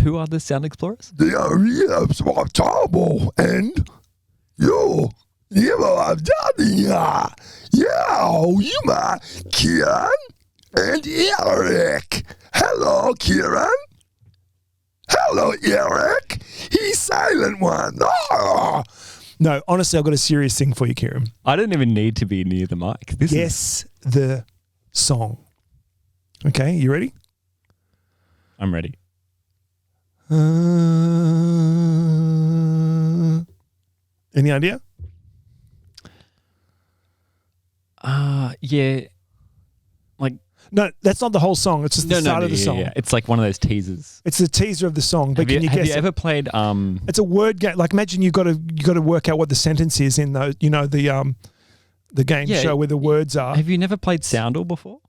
Who are the Sound Explorers? They are yes, terrible, and you have done yeah, you my Kieran and Eric. Hello, Kieran. Hello, Eric. He's silent one. Oh. No, honestly, I've got a serious thing for you, Kieran. I don't even need to be near the mic. Guess the song. Okay, you ready? I'm ready. Any idea? Yeah. Like, no, that's not the whole song. It's just the start of the song. Yeah. It's like one of those teasers. It's the teaser of the song. But can you guess? Have you ever played? It's a word game. Like, imagine you got to work out what the sentence is in the the game show where the words are. Have you never played Soundle before?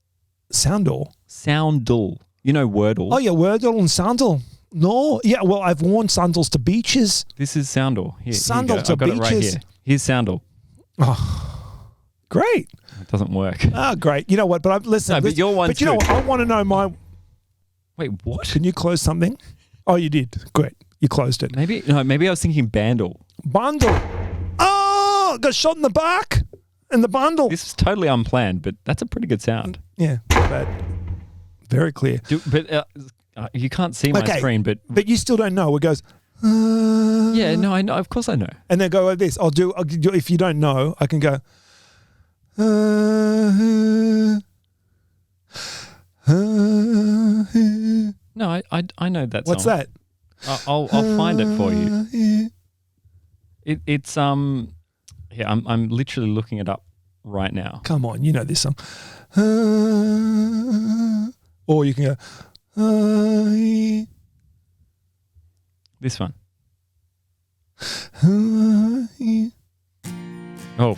Soundle. Soundle. You know Wordle. Oh yeah, Wordle and Soundle. No, yeah. Well, I've worn sandals to beaches. This is Soundle. Here, Sandal here to I've got beaches. It right here. Here's Soundle. Oh, great. It doesn't work. Oh, great. You know what? But listen. No, but your one's But you know what? I want to know my. Wait, what? Can you close something? Oh, you did. Great. You closed it. Maybe I was thinking Bandle. Bundle. Oh, got shot in the back. In the bundle. This is totally unplanned, but that's a pretty good sound. Yeah, not bad. Very clear. But you can't see my screen, but you still don't know. It goes. Yeah, no, I know. Of course, I know. And then go like this. I'll do. If you don't know, I can go. No, I know that song. What's that? I'll find it for you. It's Yeah, I'm literally looking it up right now. Come on, you know this song. Or you can go. This one. Oh.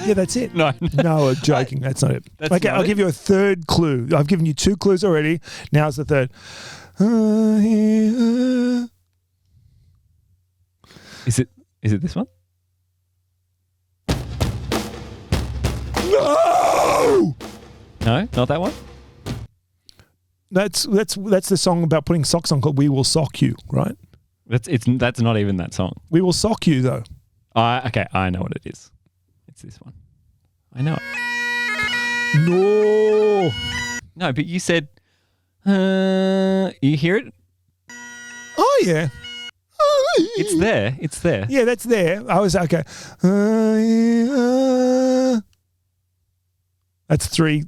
Yeah, that's it. No, I'm joking. That's not it. That's okay, not I'll it? give you a third clue. I've given you 2 clues already. Now's the third. Is it this one? No! No, not that one. That's the song about putting socks on called "We Will Sock You," right? That's not even that song. We will sock you though. Okay, I know what it is. It's this one. I know it. No. No, but you said, you hear it? Oh yeah. It's there. It's there. Yeah, that's there. I was okay. That's 3.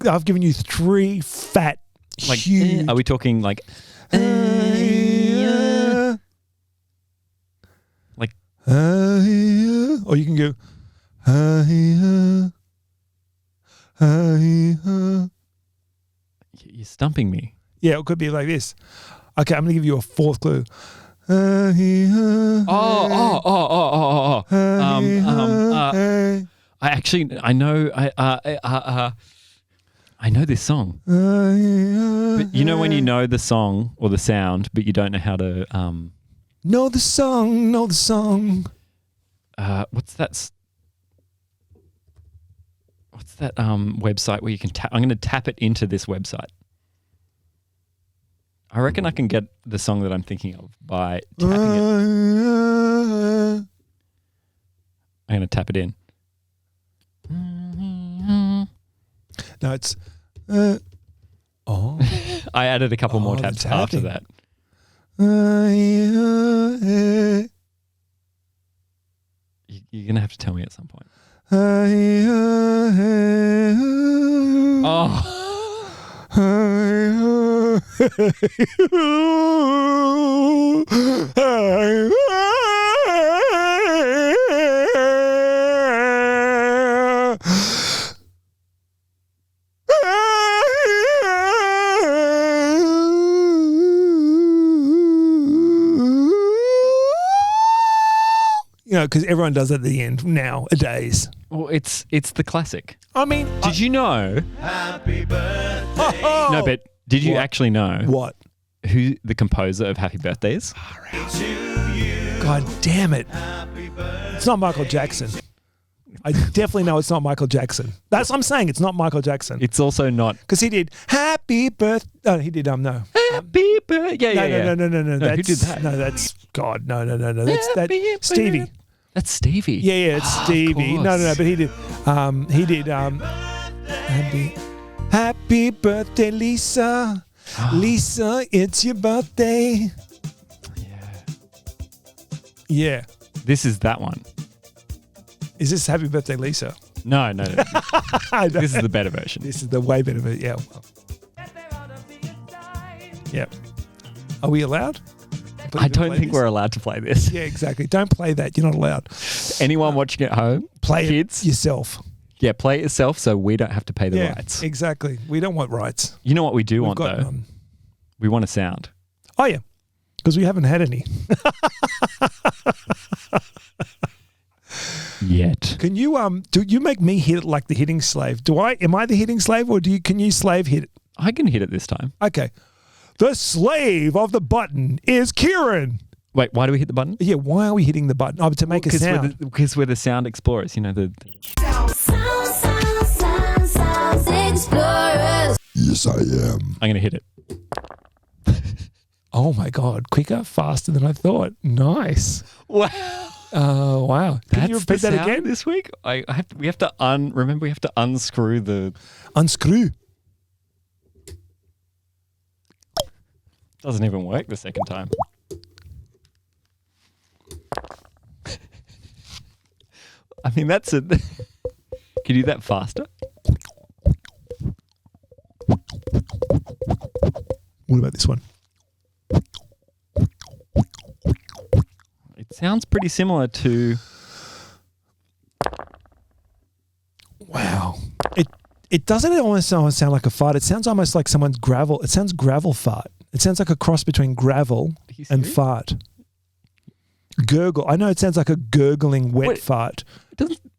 I've given you 3 fat, Like, huge. are we talking like? Like, or you can go. you're stumping me. Yeah, it could be like this. Okay, I'm going to give you a 4th clue. I know. I know this song. But you know when you know the song or the sound, but you don't know how to. Know the song. What's that? What's that website where you can tap? I'm going to tap it into this website. I reckon I can get the song that I'm thinking of by tapping it. I'm going to tap it in. No, it's. I added a couple more the taps tapping. after that. You're going to have to tell me at some point. Oh. You know, because everyone does it at the end nowadays. Well, it's the classic. I mean, Did you know? Happy birthday. No, but did you What? actually know what? who the composer of Happy Birthday is? God damn it! It's not Michael Jackson. I definitely know it's not Michael Jackson. That's what I'm saying. It's not Michael Jackson. It's also not. Because he did Happy Birthday. Oh, he did, no. Happy birthday. Yeah. No. No, who did that? No, that's God. No. That's Happy Stevie. birthday. That's Stevie. Yeah, it's Stevie. Of No, course. but he did Happy Birthday, Lisa. Lisa, it's your birthday. Yeah. This is that one. Is this Happy Birthday, Lisa? No. This is the better version. This is the way better version. Yeah. Yeah. Are we allowed? I don't think we're allowed to play this. Yeah, exactly. Don't play that. You're not allowed. Anyone watching at home, Play kids, it yourself. yeah, play it yourself so we don't have to pay the Yeah, rights. exactly. We don't want rights. You know what we do We've want got though? none. We want a sound. Oh, yeah. Because we haven't had any. Yet. Can you do you make me hit it like the hitting slave? Am I the hitting slave or can you slave hit it? I can hit it this time. Okay. The slave of the button is Kieran. Wait, why do we hit the button? Yeah, why are we hitting the button? Oh, to make a sound. Because we're the sound explorers. You know, Sounds explorers. Yes, I am. I'm going to hit it. Oh my God, quicker, faster than I thought. Nice. Wow. Oh, wow. Can you repeat that again? This week? We have to remember we have to unscrew the... Unscrew. Doesn't even work the second time. I mean, that's it. Can you do that faster? What about this one? It sounds pretty similar to... Wow. It doesn't almost sound like a fart. It sounds almost like someone's gravel. It sounds gravel fart. It sounds like a cross between gravel and fart. Gurgle. I know it sounds like a gurgling wet fart.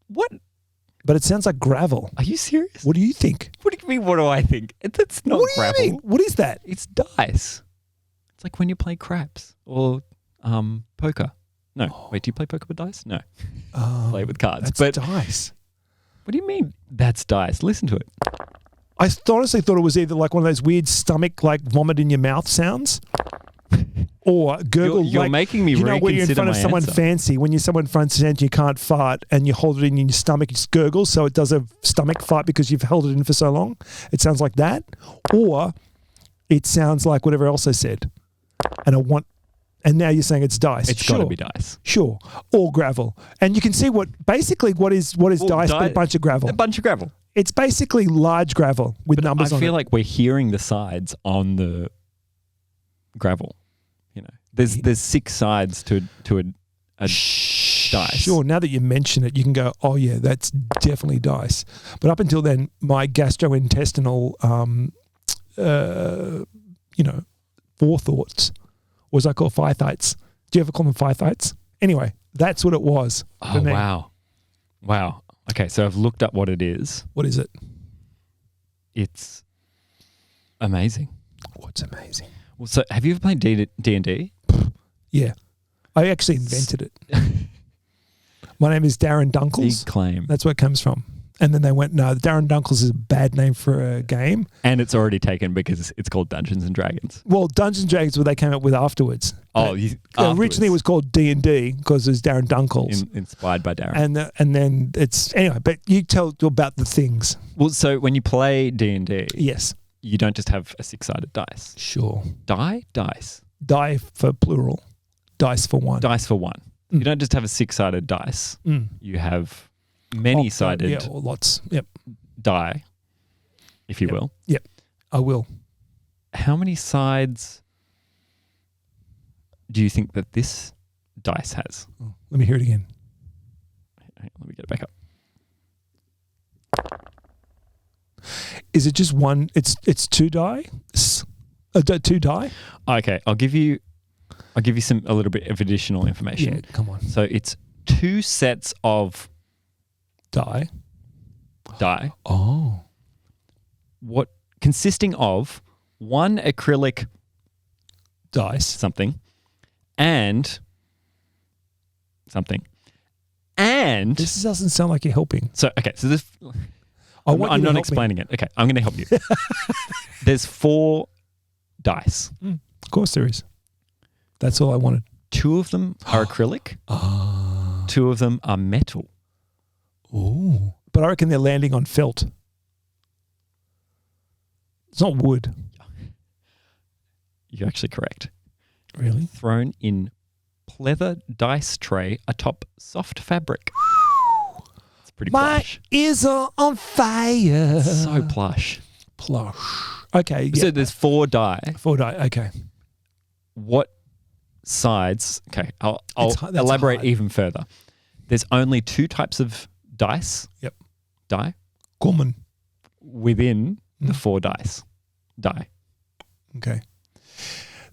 What? But it sounds like gravel. Are you serious? What do you think? What do you mean, what do I think? It's not What do you gravel. mean? What is that? It's dice. It's like when you play craps or poker. No. Wait, do you play poker with dice? No. Play with cards. That's dice. What do you mean that's dice? Listen to it. I honestly thought it was either like one of those weird stomach, like vomit in your mouth sounds, or gurgle. You're like, making me you know, when you're in reconsider front of my someone answer. fancy, when you're someone in front of you can't fart, and you hold it in your stomach, it's gurgle, so it does a stomach fart because you've held it in for so long. It sounds like that, or it sounds like whatever else I said. And now you're saying it's dice. It's got to be dice. Sure, or gravel, and you can see what is dice, but a bunch of gravel. A bunch of gravel. It's basically large gravel with numbers I on it. feel like we're hearing the sides on the gravel. You know, there's 6 sides to a dice. Sure, now that you mention it, you can go, oh yeah, that's definitely dice. But up until then, my gastrointestinal, forethoughts, what was I call phythites? Do you ever call them phythites? Anyway, that's what it was for Oh, me. wow. Okay, so I've looked up what it is. What is it? It's amazing. What's amazing? Well, so have you ever played D&D? Yeah. I actually invented it. My name is Darren Big Dunkles. claim. That's where it comes from. And then they went, no, Darren Dunkles is a bad name for a game. And it's already taken because it's called Dungeons and Dragons. Well, Dungeons and Dragons, what they came up with afterwards. Oh, Originally it was called D&D because it was Darren Dunkles. Inspired by Darren. And then it's, anyway, but you tell about the things. Well, so when you play D&D, Yes. you don't just have a 6-sided dice. Sure. Dice. Die for plural. Dice for one. Dice for one. You don't just have a 6-sided dice. Mm. You have many-sided Yeah, or lots. Yep. die, if you will. Yep. I will. How many sides do you think that this dice has? Oh, let me hear it again. Let me get it back up. Is it just one? It's 2 die? 2 die? Okay, I'll give you a little bit of additional information. Yeah, come on. So it's 2 sets of Die. die. Oh. What consisting of 1 acrylic Dice. something and And This doesn't sound like you're helping. so this. I want you I'm to not help me. explaining it. Okay, I'm going to help you. There's 4 dice. Of course there is. That's all I wanted. 2 of them are acrylic. 2 of them are metal. Ooh. But I reckon they're landing on felt. It's not wood. You're actually correct. Really? Thrown in pleather dice tray atop soft fabric. It's pretty My plush. ears are on fire. So plush. Plush. Okay. Yeah. So there's 4 die. 4 die. Okay. What sides? Okay, I'll That's elaborate hard. even further. There's only 2 types of dice. Yep. Die Common. within the 4 dice. Die. Okay.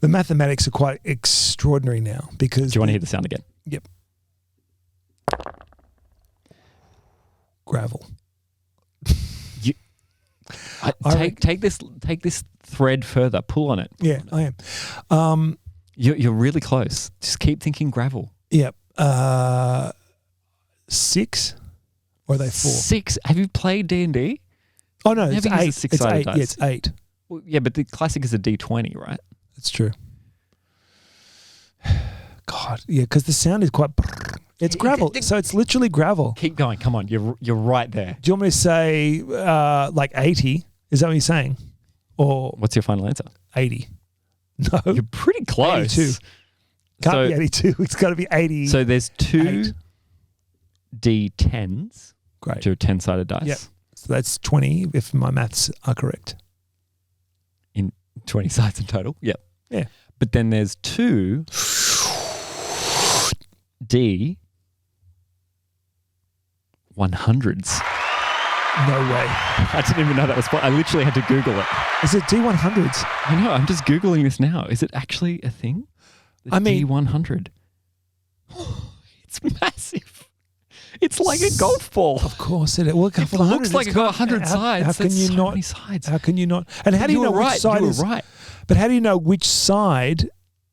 The mathematics are quite extraordinary now because. Do you want to hear the sound again? Yep. Gravel. Take this thread further. Pull on it. Yeah, I am. You're really close. Just keep thinking gravel. Yep. 6? Or are they 4? 6. Have you played D&D? Oh no, it's Never 8. used a It's 8. six-sided Yeah, dice. it's 8. Well, yeah, but the classic is a D20, right? That's true. God, yeah, because the sound is quite. It's gravel, so it's literally gravel. Keep going. Come on. You're right there. Do you want me to say like 80? Is that what you're saying? Or What's your final answer? 80? No, You're pretty close. 82. Can't So- be 82. It's got to be 80. So there's 2 8. D10s, Great. which are 10-sided dice. Yep. So that's 20 if my maths are correct. In 20 sides in total. Yep. Yeah. But then there's 2 D 100s. No way. I didn't even know that was. I literally had to Google it. Is it D100s? I know. I'm just Googling this now. Is it actually a thing? The I mean- D100. It's massive. It's like a golf ball. Of course it is. Well, It looks like it's got 100 sides. How can That's you so not? many sides. How can you not? And how do you know were right. which side You were is? right. But how do you know which side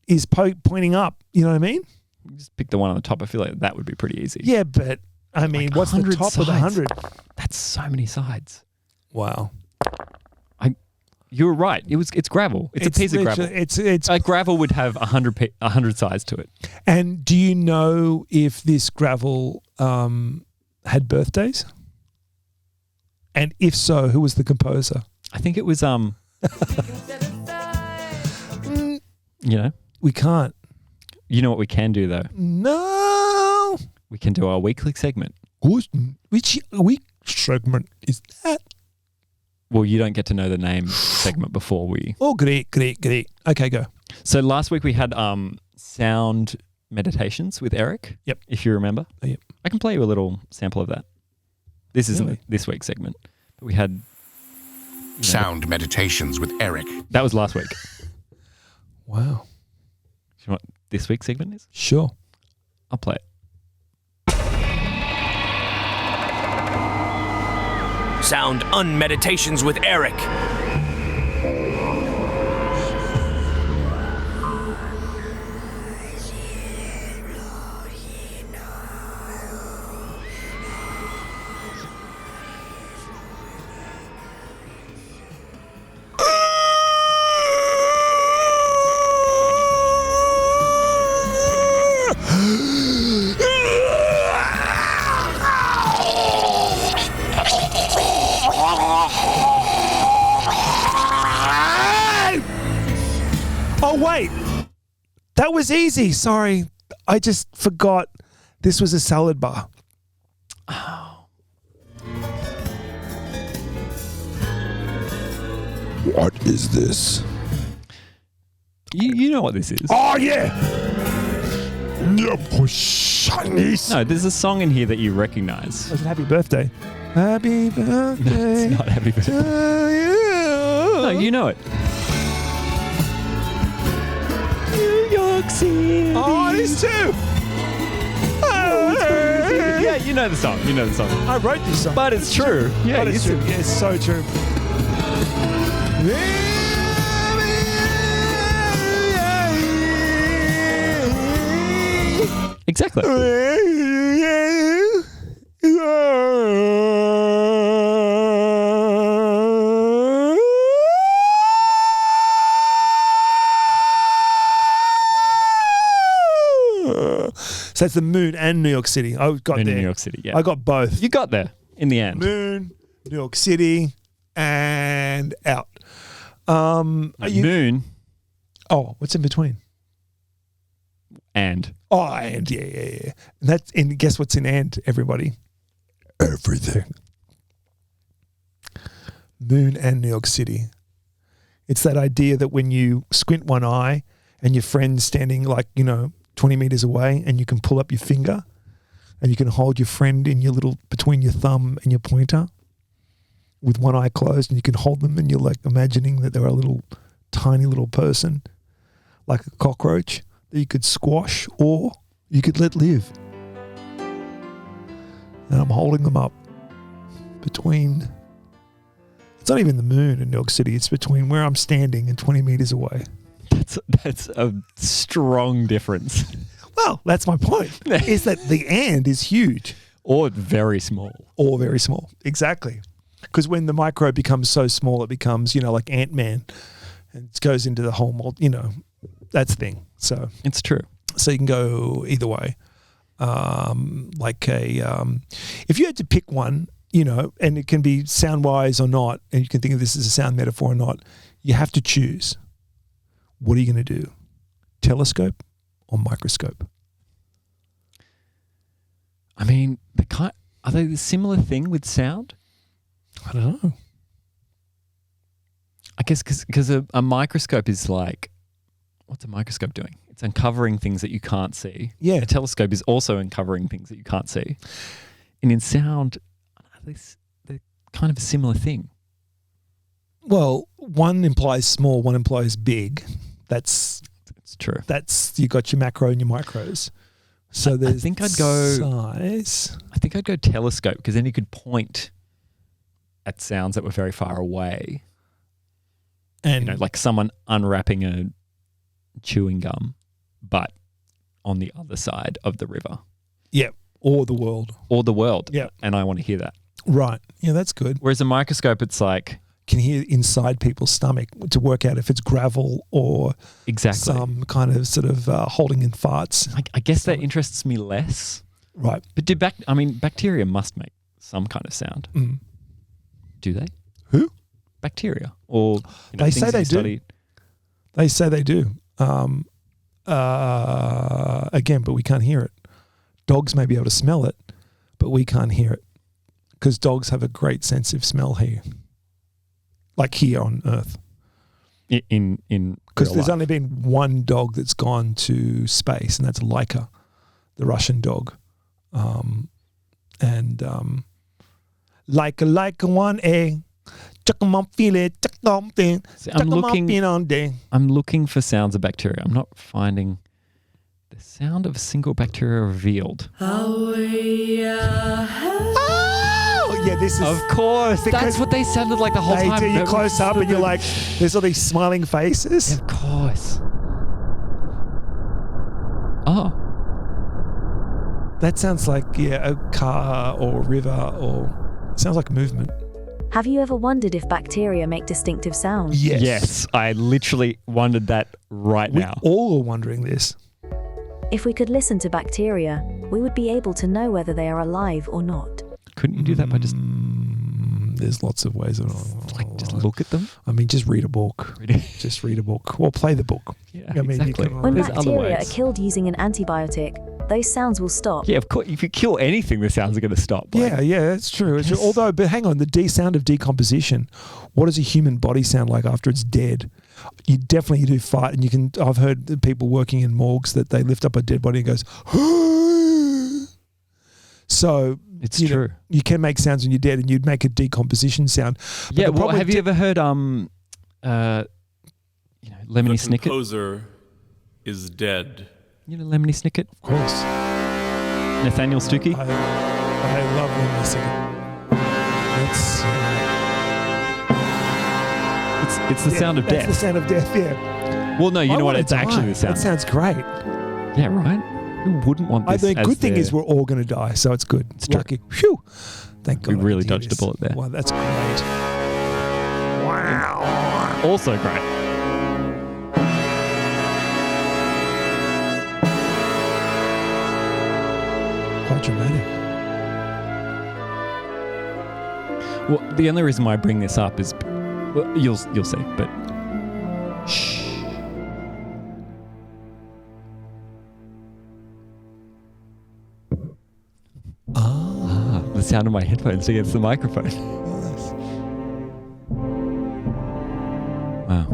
is pointing up? You know what I mean? You just pick the one on the top. I feel like that would be pretty easy. Yeah, but I mean, Like what's the 100 top of the sides. 100? That's so many sides. Wow, You were right. It's gravel. It's a piece of gravel. It's Gravel would have 100 sides to it. And do you know if this gravel had birthdays? And if so, who was the composer? I think it was you know. We can't. You know what we can do though? No. We can do our weekly segment. Which segment is that? Well, you don't get to know the name segment before we. Oh, great. Okay, go. So last week we had sound meditations with Eric. Yep. If you remember. Yep. I can play you a little sample of that. This isn't Really? this week's segment, but we had Sound meditations with Eric. that was last week. Wow. Do you know what this week's segment is? Sure. I'll play it. Sound Unmeditations with Eric. Oh, wait. That was easy. Sorry. I just forgot this was a salad bar. What is this? You know what this is. Oh, yeah. Yeah, Chinese. No, there's a song in here that you recognize. Was it Happy Birthday? Happy Birthday. It's not Happy Birthday. No, you know it. New York City. Oh, it is too. Yeah, you know the song. You know the song. I wrote this song. But it's true. Yeah, But it's you true. said- Yeah, it's so true. Exactly. So it's the moon and New York City. I got Moon there. in New York City, yeah. I got both. You got there in the end. Moon, New York City, and out. Moon Oh, what's in between? and Oh, and yeah. And guess what's in and, everybody? Everything. Moon and New York City. It's that idea that when you squint one eye and your friend's standing 20 meters away and you can pull up your finger and you can hold your friend in between your thumb and your pointer with one eye closed, and you can hold them and you're like imagining that they're a tiny little person, like a cockroach that you could squash or you could let live. And I'm holding them up between, it's not even the moon in New York City, it's between where I'm standing and 20 meters away. that's a strong difference. Well, that's my point, is that the and is huge. Or very small. Or very small, exactly. Because when the microbe becomes so small, it becomes, like Ant-Man, and it goes into the whole mold, that's the thing. So it's true. So you can go either way. If you had to pick one, and it can be sound-wise or not, and you can think of this as a sound metaphor or not, you have to choose. What are you going to do? Telescope or microscope? I mean, are they the similar thing with sound? I don't know. I guess because a microscope is like, what's a microscope doing? It's uncovering things that you can't see. Yeah. A telescope is also uncovering things that you can't see. And in sound, they're kind of a similar thing. Well, one implies small, one implies big. It's true. You got your macro and your micros. So there's I think I'd go size. I think I'd go telescope, because then you could point at sounds that were very far away. And like someone unwrapping a chewing gum, but on the other side of the river. Yeah. Or the world. Yeah. And I want to hear that. Right. Yeah, that's good. Whereas a microscope, it's like, can hear inside people's stomach to work out if it's gravel or exactly some kind of sort of holding in farts. I guess that interests me less. Right. But bacteria must make some kind of sound. Mm. Do they? Who? Bacteria. Or they say they do. They say they do. Again, but we can't hear it. Dogs may be able to smell it, but we can't hear it because dogs have a great sense of smell here. Like here on Earth. In because there's only been one dog that's gone to space, and that's Laika, the Russian dog. Laika 1A. I'm looking for sounds of bacteria. I'm not finding the sound of a single bacteria revealed. Yeah, this is... Of course. That's what they sounded like the whole time. They do. You close up and you're like, there's all these smiling faces. Yeah, of course. Oh. That sounds like, a car or a river or... It sounds like movement. Have you ever wondered if bacteria make distinctive sounds? Yes. Yes, I literally wondered that right now. We all are wondering this. If we could listen to bacteria, we would be able to know whether they are alive or not. Couldn't you do that by just... There's lots of ways. Just look at them? I mean, just read a book. Just read a book. Or play the book. Yeah, I mean, exactly. When There's other bacteria are ways. killed using an antibiotic, those sounds will stop. Yeah, of course. If you kill anything, the sounds are going to stop. Yeah, that's true. It's true. Although, but hang on, the sound of decomposition. What does a human body sound like after it's dead? You definitely do fight, and I've heard people working in morgues that they lift up a dead body and goes, so it's true. You can make sounds when you're dead, and you'd make a decomposition sound. But yeah. Well, have you ever heard Lemony Snicket? The composer is dead. You know Lemony Snicket? Of course. Nathaniel Stuckey? I love Lemony Snicket. It's the sound of death. That's the sound of death, yeah. Well, no, you I know what? wanna It's die. actually the sound. That sounds great. Yeah, right? Who wouldn't want this? The as good thing is we're all going to die, so it's good. It's true. lucky. Phew. Thank God. We I really can do dodged this. a bullet there. Wow, that's great. Wow. Also great. dramatic. Well, the only reason why I bring this up is, well, you'll see, but shh. The sound of my headphones against the microphone. Wow.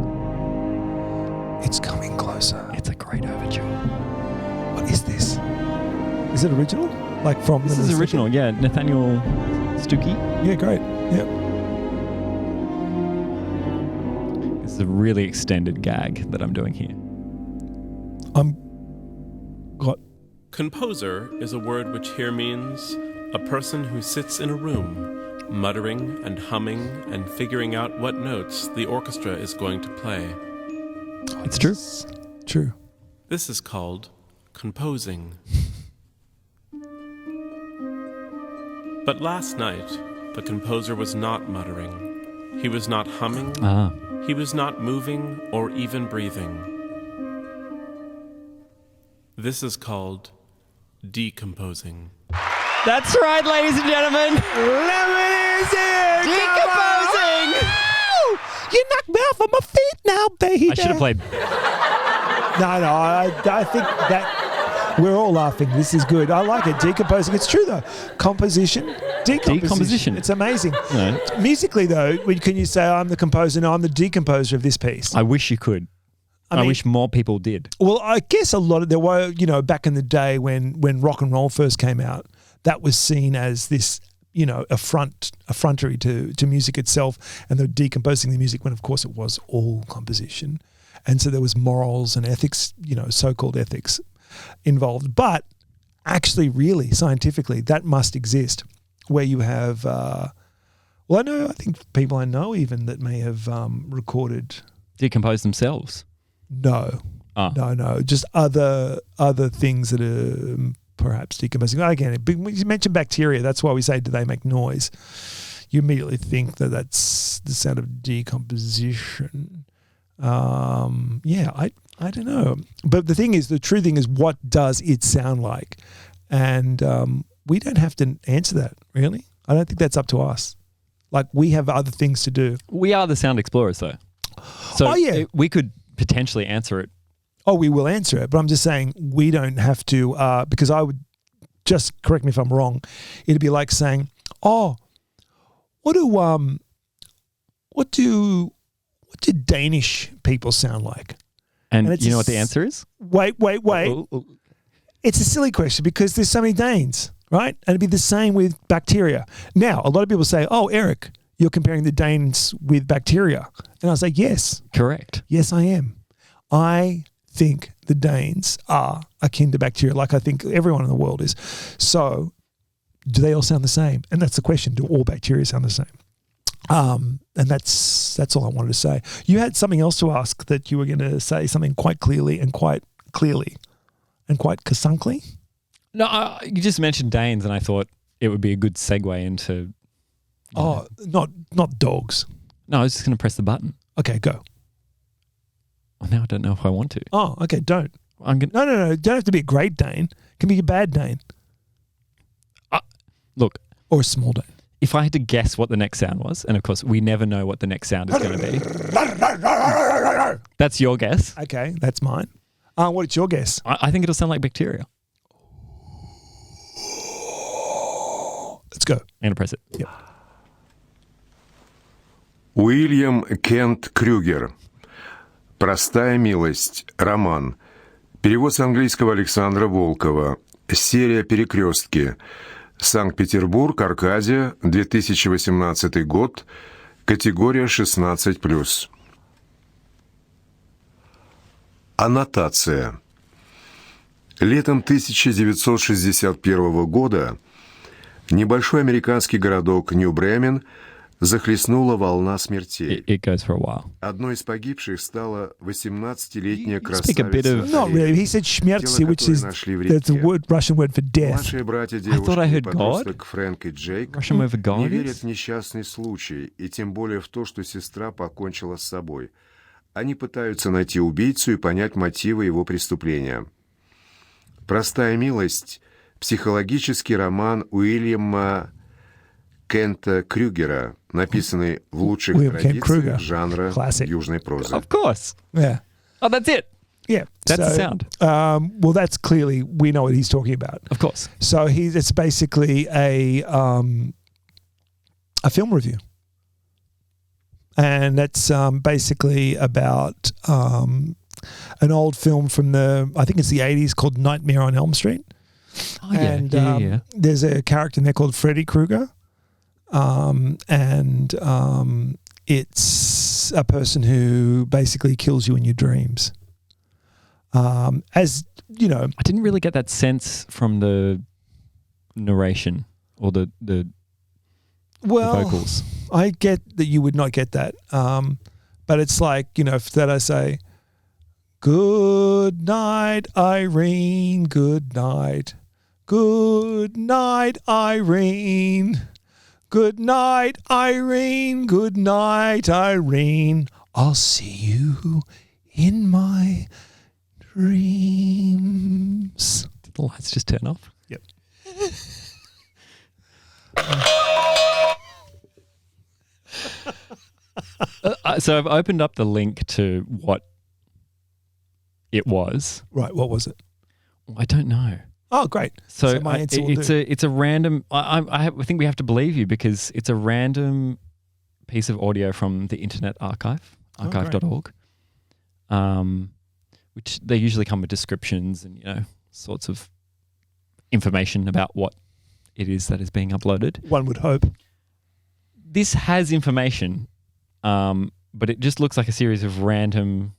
It's coming closer. It's a great overture. What is this? Is it original? Like from This is original, yeah. Nathaniel Stuckey. Yeah, great. Yeah. This is a really extended gag that I'm doing here. Composer is a word which here means a person who sits in a room, muttering and humming and figuring out what notes the orchestra is going to play. It's true. True. This is called composing. But last night, the composer was not muttering. He was not humming. He was not moving or even breathing. This is called decomposing. That's right, ladies and gentlemen. Lemon is here. Decomposing. You knocked me off of my feet now, baby. I should have played. No, I think that we're all laughing. This is good. I like it. Decomposing. It's true though. Decomposition. It's amazing. No. Musically though, can you say I'm the composer? No, I'm the decomposer of this piece. I wish you could. I wish more people did. Well, I guess there were, back in the day when rock and roll first came out, that was seen as this, effrontery to music itself, and they were decomposing the music when, of course, it was all composition. And so there was morals and ethics, so-called ethics involved. But actually, really, scientifically, that must exist where you have, I think people I know even that may have recorded. Decompose themselves. No, just other things that are perhaps decomposing. Again, you mentioned bacteria. That's why we say, do they make noise? You immediately think that that's the sound of decomposition. I don't know. But the true thing is, what does it sound like? And we don't have to answer that, really. I don't think that's up to us. Like, we have other things to do. We are the sound explorers, though. So we could potentially answer it. Oh, we will answer it, but I'm just saying we don't have to, because I would, just correct me if I'm wrong, it'd be like saying, what do Danish people sound like? And you know what the answer is? Wait. Oh. It's a silly question because there's so many Danes, right? And it'd be the same with bacteria. Now, a lot of people say, oh, Eric, you're comparing the Danes with bacteria. And I say, yes. Correct. Yes, I am. I think the Danes are akin to bacteria, like I think everyone in the world is. So do they all sound the same? And that's the question. Do all bacteria sound the same? And that's all I wanted to say. You had something else to ask, that you were going to say something quite clearly and quite casunkly. No, you just mentioned Danes, and I thought it would be a good segue into... Not dogs. No, I was just going to press the button. Okay, go. Well, now I don't know if I want to. Oh, okay, don't. I'm gonna... No. Don't have to be a great Dane. It can be a bad Dane. Look. Or a small Dane. If I had to guess what the next sound was, and of course we never know what the next sound is going to be. That's your guess. Okay, that's mine. What's your guess? I think it'll sound like bacteria. Let's go. I'm going to press it. Yep. Уильям Кент Крюгер. «Простая милость». Роман. Перевод с английского Александра Волкова. Серия «Перекрестки». Санкт-Петербург, Аркадия, 2018 год. Категория 16+. Аннотация. Летом 1961 года небольшой американский городок Нью-Бремен захлестнула волна смертей. It goes for a while. Одной из погибших стала 18-летняя Speak a bit of... Not really. He said shmertsi, which is the Russian word for death. Младшие братья I thought I heard девушки-подросток Фрэнк и Джейк Russian word for God не is? верят в несчастный случай, и тем более в то, что сестра покончила с собой. Они пытаются найти убийцу и понять мотивы его преступления. «Простая милость» Психологический роман Уильяма Кента Крюгера, написанный в лучших William Kent Kruger. традициях жанра Classic. южной прозы. Of course. Yeah. Oh, that's it. Yeah. That's the sound. Well, that's clearly, we know what he's talking about. Of course. So it's basically a film review. And that's basically about an old film from I think it's the 80s called Nightmare on Elm Street. Oh, yeah. And there's a character in there called Freddy Krueger. And it's a person who basically kills you in your dreams. As you know, I didn't really get that sense from the narration or the vocals. I get that you would not get that. But it's like, that I say, good night, Irene, good night. Good night, Irene. Good night, Irene. Good night, Irene. I'll see you in my dreams. Did the lights just turn off? Yep. So I've opened up the link to what it was. Right, what was it? I don't know. Oh, great. So my answer will do. it's a random. I think we have to believe you because it's a random piece of audio from the Internet Archive, archive.org, which they usually come with descriptions and sorts of information about what it is that is being uploaded. One would hope. This has information, but it just looks like a series of random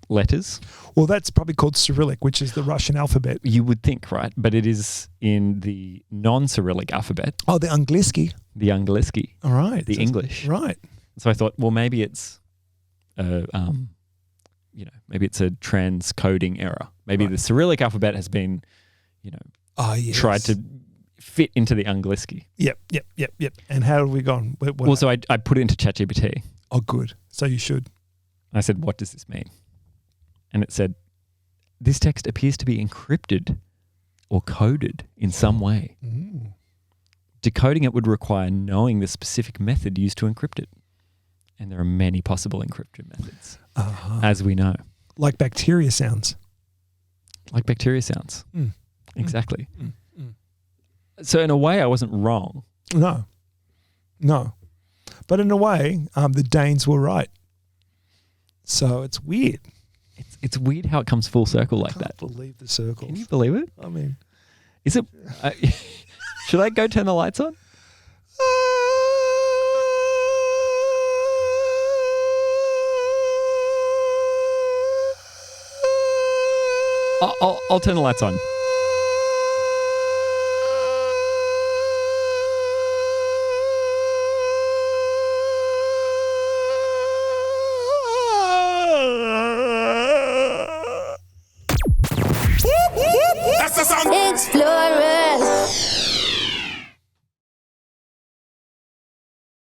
letters. Well, that's probably called Cyrillic, which is the Russian alphabet. You would think, right? But it is in the non-Cyrillic alphabet. Oh, the Angliski. The Angliski. All right. The English. Right. So I thought, well, maybe it's, maybe it's a transcoding error. Maybe the Cyrillic alphabet has been, tried to fit into the Angliski. Yep. And how have we gone? What So I put it into ChatGPT. Oh, good. So you should. I said, what does this mean? And it said, this text appears to be encrypted or coded in some way. Mm. Decoding it would require knowing the specific method used to encrypt it. And there are many possible encryption methods, as we know. Like bacteria sounds. Like bacteria sounds. Mm. Exactly. Mm. So in a way, I wasn't wrong. No. But in a way, the Danes were right. So it's weird. It's weird how it comes full circle like that. I can't believe the circles. Can you believe it? I mean, is it? Should I go turn the lights on? I'll turn the lights on. Explorers.